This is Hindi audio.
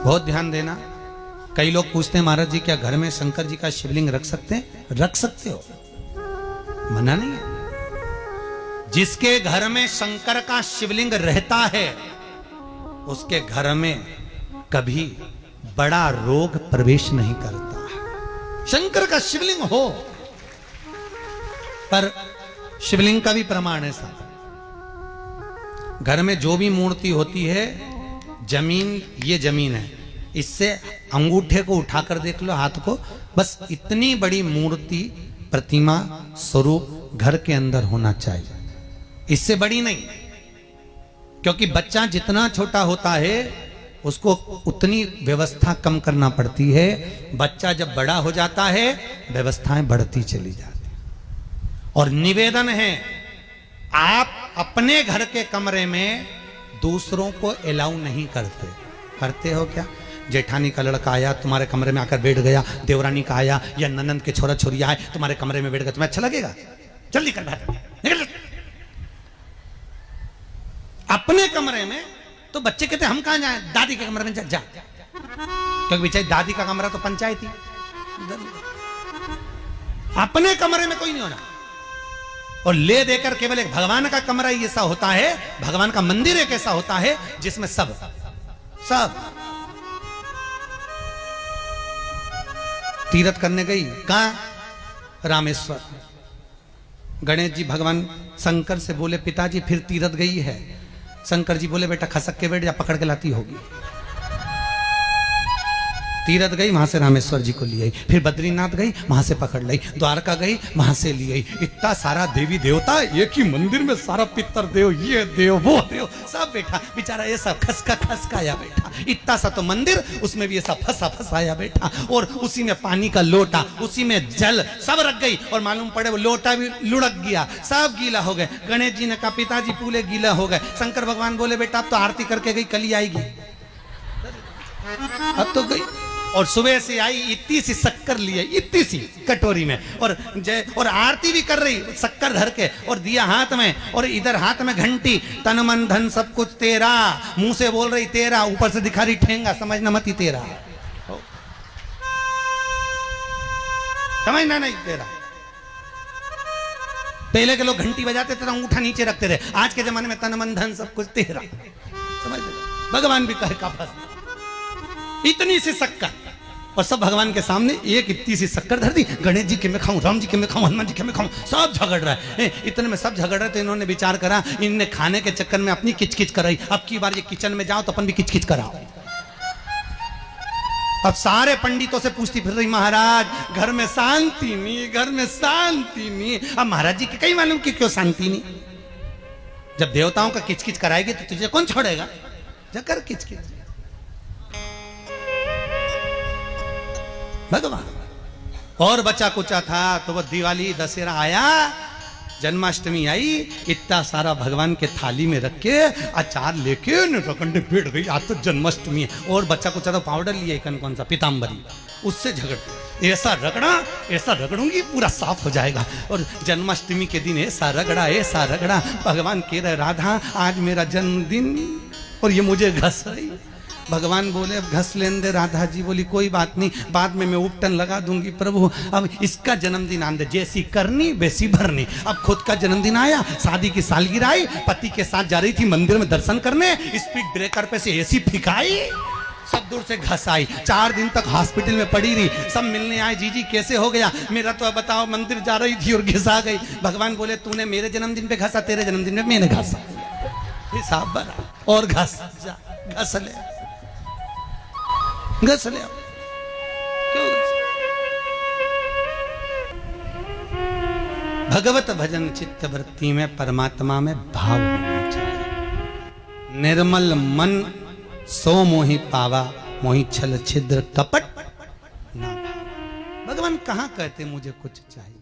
बहुत ध्यान देना। कई लोग पूछते हैं महाराज जी क्या घर में शंकर जी का शिवलिंग रख सकते हैं? रख सकते हो, मना नहीं है। जिसके घर में शंकर का शिवलिंग रहता है उसके घर में कभी बड़ा रोग प्रवेश नहीं करता। शंकर का शिवलिंग हो, पर शिवलिंग का भी प्रमाण है साहब। घर में जो भी मूर्ति होती है, जमीन ये जमीन है, इससे अंगूठे को उठाकर देख लो, हाथ को, बस इतनी बड़ी मूर्ति प्रतिमा स्वरूप घर के अंदर होना चाहिए, इससे बड़ी नहीं। क्योंकि बच्चा जितना छोटा होता है उसको उतनी व्यवस्था कम करना पड़ती है। बच्चा जब बड़ा हो जाता है व्यवस्थाएं बढ़ती चली जाती। और निवेदन है, आप अपने घर के कमरे में दूसरों को अलाउ नहीं करते। करते हो क्या? जेठानी का लड़का आया तुम्हारे कमरे में आकर बैठ गया, देवरानी का आया या ननंद के छोरा छोरिया है तुम्हारे कमरे में बैठ गया, तुम्हें अच्छा लगेगा? जल्दी कर निकल। अपने कमरे में तो बच्चे कहते हम कहां जाएं? दादी के कमरे में जा। क्योंकि बेचारी दादी का कमरा तो पंचायती। अपने कमरे में कोई नहीं होना। और ले देकर केवल एक भगवान का कमरा ही ऐसा होता है, भगवान का मंदिर एक ऐसा होता है जिसमें सब तीर्थ करने गई। कहां? रामेश्वर। गणेश जी भगवान शंकर से बोले पिताजी फिर तीर्थ गई है। शंकर जी बोले बेटा खसक के बैठ जा, पकड़ के लाती होगी। तीर्थ गई, वहां से रामेश्वर जी को ले आई। फिर बद्रीनाथ गई, वहां से पकड़ लाई। द्वारका गई, वहां से ले आई। इतना सारा देवी देवता एक ही मंदिर में, सारा पितर देव, ये देव वो देव सब बैठा। बेचारा ये सब खसकाया बैठा। इतना सा तो मंदिर, उसमें भी ऐसा फंसाया बैठा। और उसी में पानी का लोटा, उसी में जल सब रख गई। और मालूम पड़े वो लोटा भी लुढ़क गया, सब गीला हो गए। गणेश जी ने कहा पिताजी पूरे गीला हो गए। शंकर भगवान बोले बेटा अब तो आरती करके गई, कल ही आएगी। अब तो गई और सुबह से आई, इतनी सी शक्कर लिए, इतनी सी कटोरी में, और आरती भी कर रही शक्कर धर के, और दिया हाथ में, और इधर हाथ में घंटी, तन मन धन सब कुछ तेरा, मुंह से बोल रही तेरा, ऊपर से दिखा रही ठेंगा, समझना मत ही तेरा, समझना नहीं तेरा। पहले के लोग घंटी बजाते थे, अंगूठा नीचे रखते थे। आज के जमाने में तन मन धन सब कुछ तेरा, समझ भगवान भी कहे का बस इतनी सी शक्कर, और सब भगवान के सामने एक इतनी सी शक्कर धर दी। गणेश जी के मैं खाऊं, राम जी के मैं खाऊं, हनुमान जी के मैं खाऊं, सब झगड़ रहा है। इतने में सब झगड़ रहे थे। इन्होंने विचार करा, इनने खाने के चक्कर में अपनी किचकिच कराई। अब की बार ये किचन में जाओ तो अपन भी किचकिच कराओ। अब सारे पंडितों से पूछती फिर रही महाराज घर में शांति नहीं, घर में शांति नहीं। अब महाराज जी के कहीं मालूम कि क्यों शांति नहीं? जब देवताओं का किचकिच कराएगी तो तुझे कौन छोड़ेगा? जाकर किचकिच भगवान। और बचा कुचा था तो वो दिवाली दशहरा आया, जन्माष्टमी आई, इतना सारा भगवान के थाली में रख के अचार लेके रकंडे बैठ गई। आज तो जन्माष्टमी है। और बच्चा कुचा तो पाउडर लिया कौन सा पीताम्बरी, उससे झगड़ते, ऐसा रगड़ूंगी पूरा साफ हो जाएगा। और जन्माष्टमी के दिन ऐसा रगड़ा भगवान कह रहे राधा आज मेरा जन्मदिन और ये मुझे घस रही। भगवान बोले अब घस लेने दे। राधा जी बोली कोई बात नहीं, बाद में मैं उपटन लगा दूंगी प्रभु, अब इसका जन्मदिन आने दे, जैसी करनी वैसी भरनी। अब खुद का जन्मदिन आया, शादी की सालगिरह आई, पति के साथ जा रही थी मंदिर में दर्शन करने, स्पीड ब्रेकर पे से एसी फिकाई, सब दूर से घस आई। 4 दिन तक हॉस्पिटल में पड़ी रही। सब मिलने आए, जी कैसे हो गया? मेरा तो बताओ मंदिर जा रही थी और घिसा गई। भगवान बोले तूने मेरे जन्मदिन पे घसा, तेरे जन्मदिन में मैंने घसा, हिसाब बना और घस ले घस ले। क्यों भगवत भजन चित्त वृत्ति में परमात्मा में भाव होना चाहिए। निर्मल मन सो मोहि पावा, मोहि छल छिद्र कपट ना। भगवान कहां कहते मुझे कुछ चाहिए?